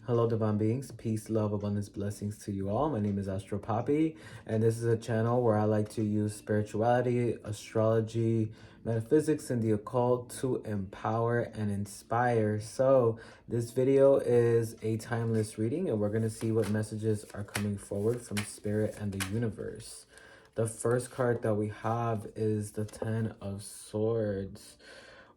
Hello, divine beings. Peace, love, abundance, blessings to you all. My name is AstroPapi, and this is a channel where I like to use spirituality, astrology, metaphysics, and the occult to empower and inspire. So, this video is a timeless reading, and we're going to see what messages are coming forward from Spirit and the universe. The first card that we have is the Ten of Swords.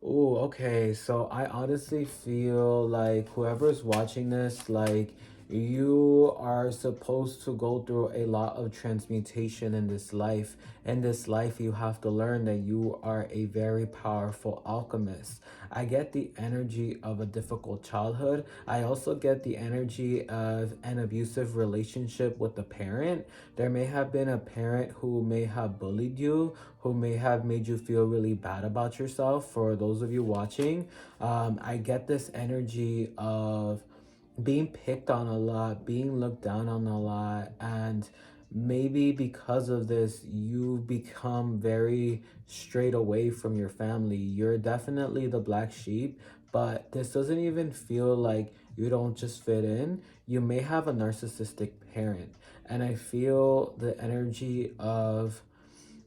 Oh, okay. So I honestly feel like whoever's watching this, like you are supposed to go through a lot of transmutation in this life. In this life, you have to learn that you are a very powerful alchemist. I get the energy of a difficult childhood. I also get the energy of an abusive relationship with a parent. There may have been a parent who may have bullied you, who may have made you feel really bad about yourself. For those of you watching, I get this energy of being picked on a lot, being looked down on a lot, and maybe because of this, you become very straight away from your family. You're definitely the black sheep, but this doesn't even feel like you don't just fit in. You may have a narcissistic parent, and I feel the energy of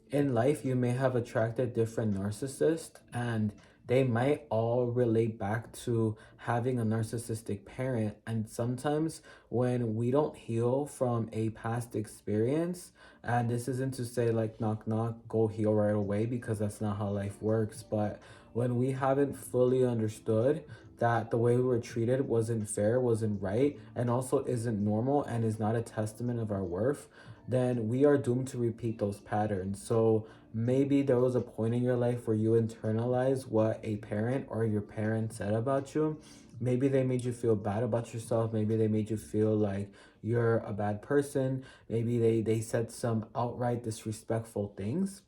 in life you may have attracted different narcissists, and they might all relate back to having a narcissistic parent. And sometimes when we don't heal from a past experience, and this isn't to say like knock knock go heal right away, because that's not how life works, but when we haven't fully understood that the way we were treated wasn't fair, wasn't right, and also isn't normal and is not a testament of our worth, then we are doomed to repeat those patterns. So maybe there was a point in your life where you internalized what a parent or your parents said about you. Maybe they made you feel bad about yourself. Maybe they made you feel like you're a bad person. Maybe they said some outright disrespectful things.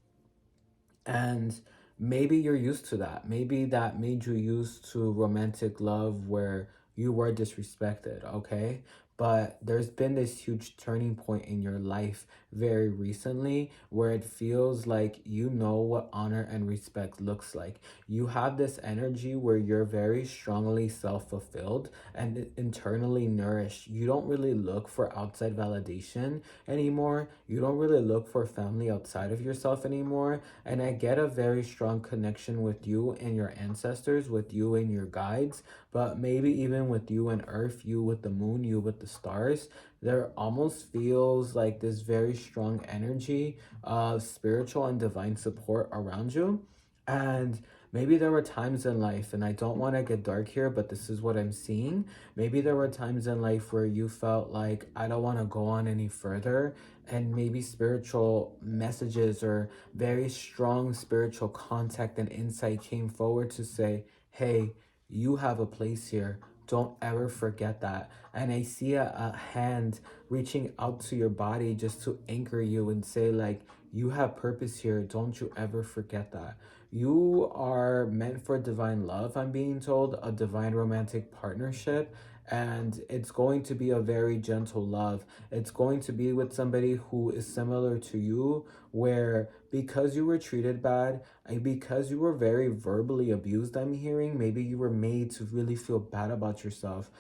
And maybe you're used to that. Maybe that made you used to romantic love where you were disrespected, okay? But there's been this huge turning point in your life very recently where it feels like you know what honor and respect looks like. You have this energy where you're very strongly self-fulfilled and internally nourished. You don't really look for outside validation anymore. You don't really look for family outside of yourself anymore. And I get a very strong connection with you and your ancestors, with you and your guides, but maybe even with you and Earth, you with the moon, you with the stars. There almost feels like this very strong energy of spiritual and divine support around you. And maybe there were times in life, and I don't want to get dark here, but this is what I'm seeing. Maybe there were times in life where you felt like, I don't want to go on any further. And maybe spiritual messages or very strong spiritual contact and insight came forward to say, hey, you have a place here. Don't ever forget that. And I see a hand reaching out to your body just to anchor you and say, like, you have purpose here. Don't you ever forget that. You are meant for divine love, I'm being told, a divine romantic partnership. And it's going to be a very gentle love. It's going to be with somebody who is similar to you, where because you were treated bad, and because you were very verbally abused, I'm hearing, maybe you were made to really feel bad about yourself.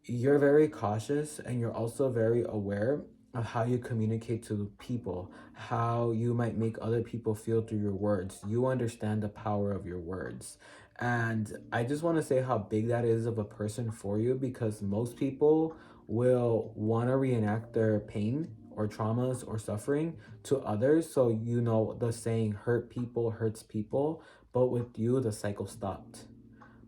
You're very cautious and you're also very aware of how you communicate to people, how you might make other people feel through your words. You understand the power of your words. And I just want to say how big that is of a person for you, because most people will want to reenact their pain or traumas or suffering to others. So, you know, the saying, hurt people hurts people. But with you, the cycle stopped.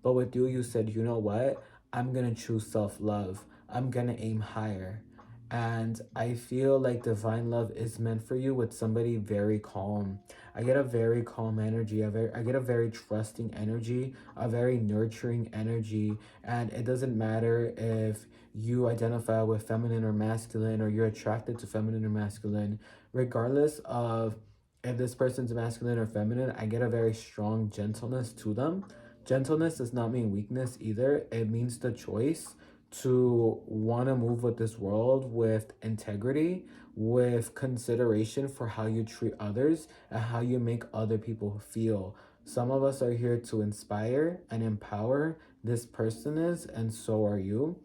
But with you said, you know what? I'm going to choose self-love. I'm going to aim higher. And I feel like divine love is meant for you with somebody very calm. I get a very calm energy. I get a very trusting energy, a very nurturing energy. And it doesn't matter if you identify with feminine or masculine, or you're attracted to feminine or masculine. Regardless of if this person's masculine or feminine, I get a very strong gentleness to them. Gentleness does not mean weakness either. It means the choice to want to move with this world with integrity, with consideration for how you treat others and how you make other people feel. Some of us are here to inspire and empower. This person is, and so are you.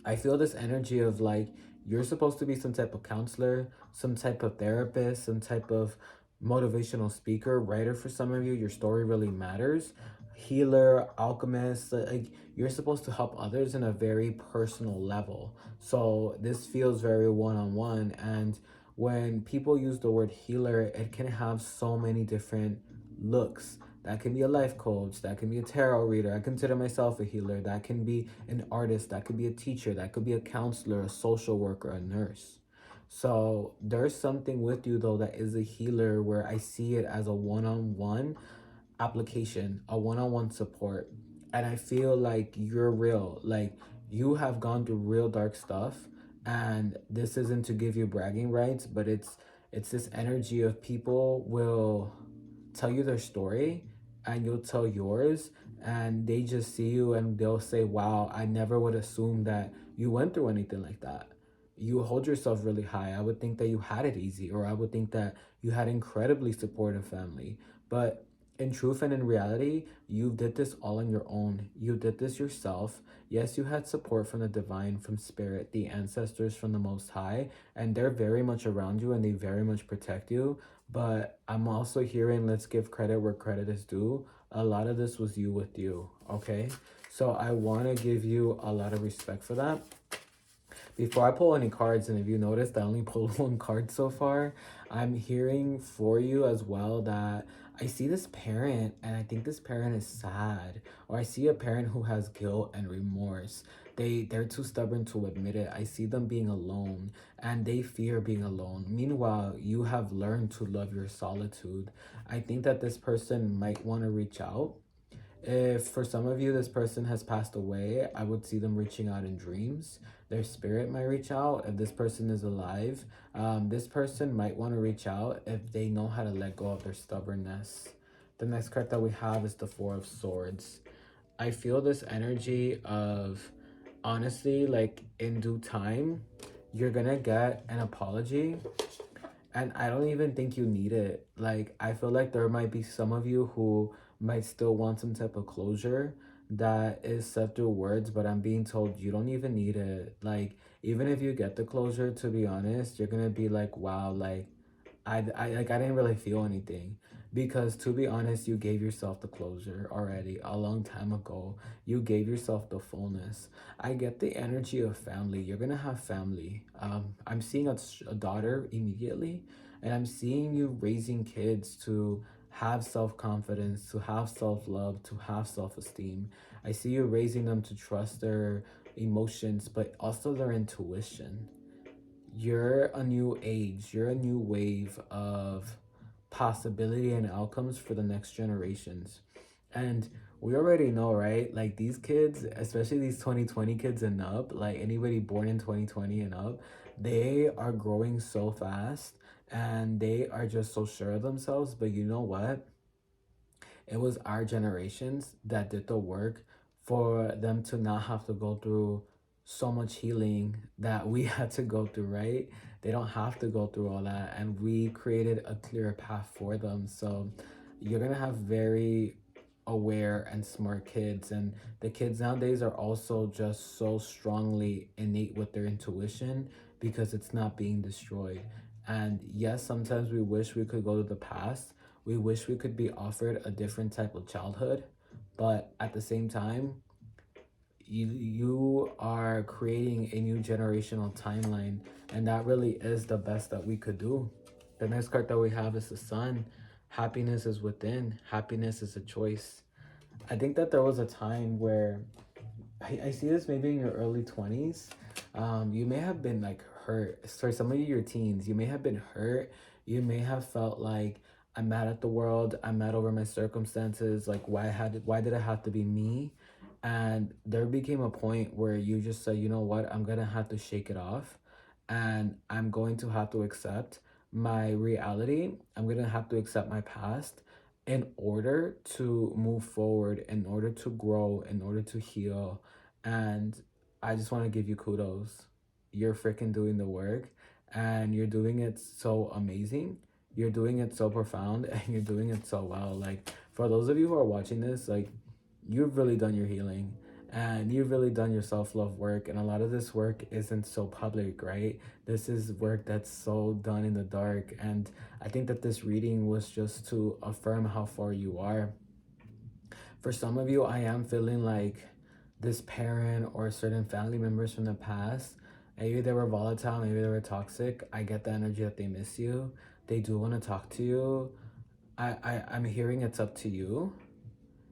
I feel this energy of like you're supposed to be some type of counselor, some type of therapist, some type of motivational speaker, writer for some of you. Your story really matters. Healer, alchemist, like you're supposed to help others in a very personal level. So this feels very one-on-one. And when people use the word healer, it can have so many different looks. That can be a life coach, that can be a tarot reader. I consider myself a healer. That can be an artist, that could be a teacher, that could be a counselor, a social worker, a nurse. So there's something with you though that is a healer where I see it as a one-on-one application, a one-on-one support. And I feel like you're real. Like you have gone through real dark stuff, and this isn't to give you bragging rights, but it's this energy of people will tell you their story and you'll tell yours, and they just see you and they'll say, wow, I never would assume that you went through anything like that. You hold yourself really high. I would think that you had it easy, or I would think that you had incredibly supportive family. But in truth and in reality, you did this all on your own. You did this yourself. Yes, you had support from the divine, from spirit, the ancestors, from the most high, and they're very much around you and they very much protect you. But I'm also hearing, let's give credit where credit is due. A lot of this was you with you, okay? So I want to give you a lot of respect for that. Before I pull any cards, and if you noticed, I only pulled one card so far, I'm hearing for you as well that I see this parent, and I think this parent is sad, or I see a parent who has guilt and remorse. They're too stubborn to admit it. I see them being alone, and they fear being alone. Meanwhile, you have learned to love your solitude. I think that this person might want to reach out. If for some of you this person has passed away, I would see them reaching out in dreams. Their spirit might reach out. If this person is alive, this person might want to reach out if they know how to let go of their stubbornness. The next card that we have is the Four of Swords. I feel this energy of, honestly, like in due time, you're gonna get an apology, and I don't even think you need it. Like, I feel like there might be some of you who might still want some type of closure that is said through words, but I'm being told you don't even need it. Like, even if you get the closure, to be honest, you're gonna be like, wow, like, I didn't really feel anything, because to be honest, you gave yourself the closure already a long time ago. You gave yourself the fullness. I get the energy of family. You're gonna have family. I'm seeing a daughter immediately, and I'm seeing you raising kids to have self-confidence, to have self-love, to have self-esteem. I see you raising them to trust their emotions, but also their intuition. You're a new age, you're a new wave of possibility and outcomes for the next generations. And we already know, right? Like these kids, especially these 2020 kids and up, like anybody born in 2020 and up, they are growing so fast and they are just so sure of themselves. But you know what? It was our generations that did the work for them to not have to go through so much healing that we had to go through, right? They don't have to go through all that, and we created a clearer path for them. So you're gonna have very aware and smart kids, and the kids nowadays are also just so strongly innate with their intuition because it's not being destroyed. And yes, sometimes we wish we could go to the past, we wish we could be offered a different type of childhood, but at the same time, you are creating a new generational timeline, and that really is the best that we could do. The next card that we have is the Sun. Happiness is within. Happiness is a choice. I think that there was a time where I see this maybe in your early 20s. You may have been like hurt. For some of you, your teens, you may have been hurt. You may have felt like, I'm mad at the world. I'm mad over my circumstances. Like, why did it have to be me? And there became a point where you just said, you know what, I'm gonna have to shake it off, and I'm going to have to accept my reality. I'm gonna have to accept my past in order to move forward, in order to grow, in order to heal. And I just want to give you kudos. You're freaking doing the work, and you're doing it so amazing. You're doing it so profound, and you're doing it so well. Like, for those of you who are watching this, like, you've really done your healing. And you've really done your self-love work, and a lot of this work isn't so public, right? This is work that's so done in the dark. And I think that this reading was just to affirm how far you are. For some of you, I am feeling like this parent or certain family members from the past, maybe they were volatile, maybe they were toxic. I get the energy that they miss you. They do want to talk to you. I'm hearing it's up to you.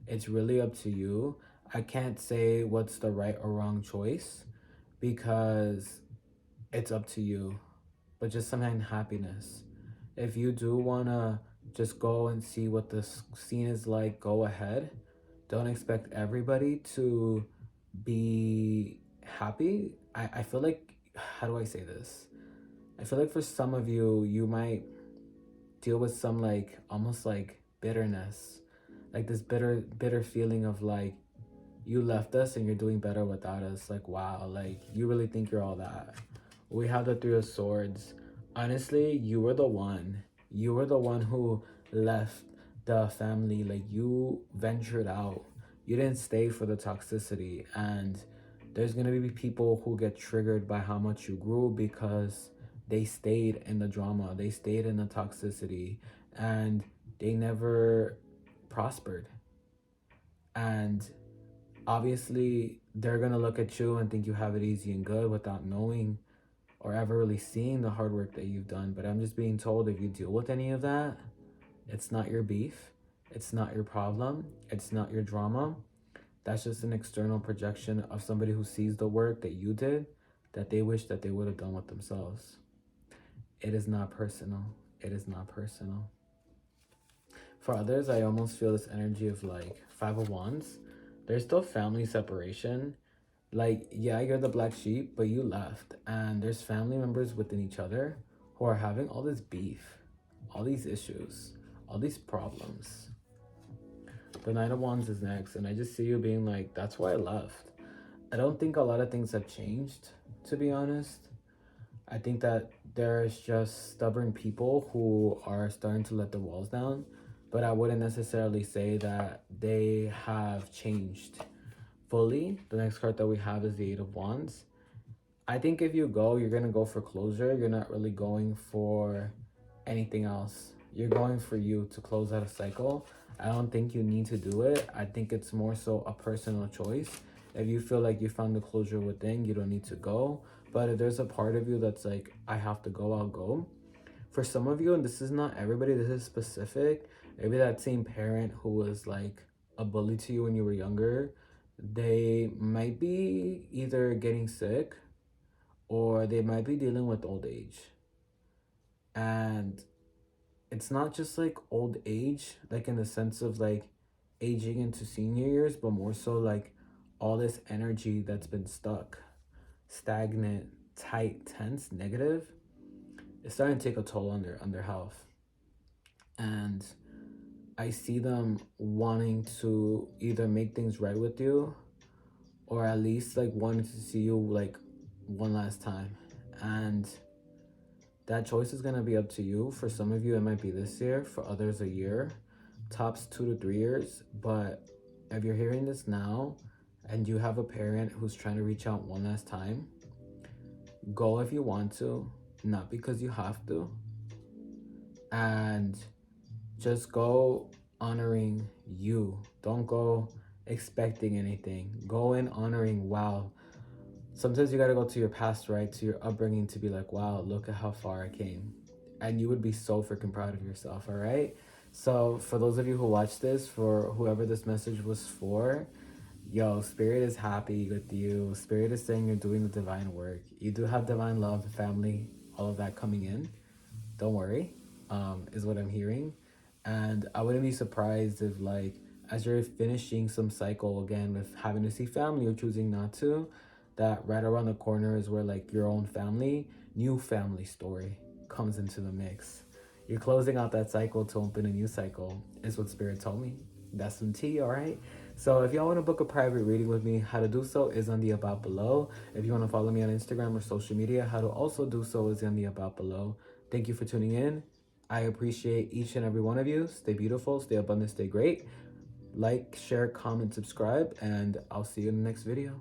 It's really up to you. I can't say what's the right or wrong choice because it's up to you. But just sometimes happiness. If you do want to just go and see what this scene is like, go ahead. Don't expect everybody to be happy. I feel like, how do I say this? I feel like for some of you, you might deal with some like almost like bitterness, like this bitter feeling of like, you left us and you're doing better without us. Like, wow, like you really think you're all that. We have the Three of Swords. Honestly, you were the one. You were the one who left the family. Like, you ventured out. You didn't stay for the toxicity. And there's going to be people who get triggered by how much you grew because they stayed in the drama. They stayed in the toxicity. And they never prospered. And obviously, they're going to look at you and think you have it easy and good without knowing or ever really seeing the hard work that you've done. But I'm just being told, if you deal with any of that, it's not your beef. It's not your problem. It's not your drama. That's just an external projection of somebody who sees the work that you did that they wish that they would have done with themselves. It is not personal. It is not personal. For others, I almost feel this energy of like Five of Wands. There's still family separation. Like, yeah, you're the black sheep, but you left. And there's family members within each other who are having all this beef, all these issues, all these problems. The Knight of Wands is next. And I just see you being like, that's why I left. I don't think a lot of things have changed, to be honest. I think that there's just stubborn people who are starting to let the walls down. But I wouldn't necessarily say that they have changed fully. The next card that we have is the Eight of Wands. I think if you go, you're going to go for closure. You're not really going for anything else. You're going for you to close out a cycle. I don't think you need to do it. I think it's more so a personal choice. If you feel like you found the closure within, you don't need to go. But if there's a part of you that's like, I have to go, I'll go. For some of you, and this is not everybody, this is specific, maybe that same parent who was like a bully to you when you were younger, they might be either getting sick or they might be dealing with old age. And it's not just like old age, like in the sense of like aging into senior years, but more so like all this energy that's been stuck, stagnant, tight, tense, negative, it's starting to take a toll on their health. And I see them wanting to either make things right with you or at least like wanting to see you like one last time. And that choice is going to be up to you. For some of you, it might be this year. For others, a year. Tops 2 to 3 years. But if you're hearing this now and you have a parent who's trying to reach out one last time, go if you want to, not because you have to. And just go honoring you. Don't go expecting anything. Go in honoring, wow. Sometimes you gotta go to your past, right? To your upbringing to be like, wow, look at how far I came. And you would be so freaking proud of yourself, all right? So for those of you who watch this, for whoever this message was for, yo, Spirit is happy with you. Spirit is saying you're doing the divine work. You do have divine love, family, all of that coming in. Don't worry, is what I'm hearing. And I wouldn't be surprised if like, as you're finishing some cycle again with having to see family or choosing not to, that right around the corner is where like your own family, new family story comes into the mix. You're closing out that cycle to open a new cycle is what Spirit told me. That's some tea, all right? So if y'all want to book a private reading with me, how to do so is on the about below. If you want to follow me on Instagram or social media, how to also do so is on the about below. Thank you for tuning in. I appreciate each and every one of you. Stay beautiful, stay abundant, stay great. Like, share, comment, subscribe, and I'll see you in the next video.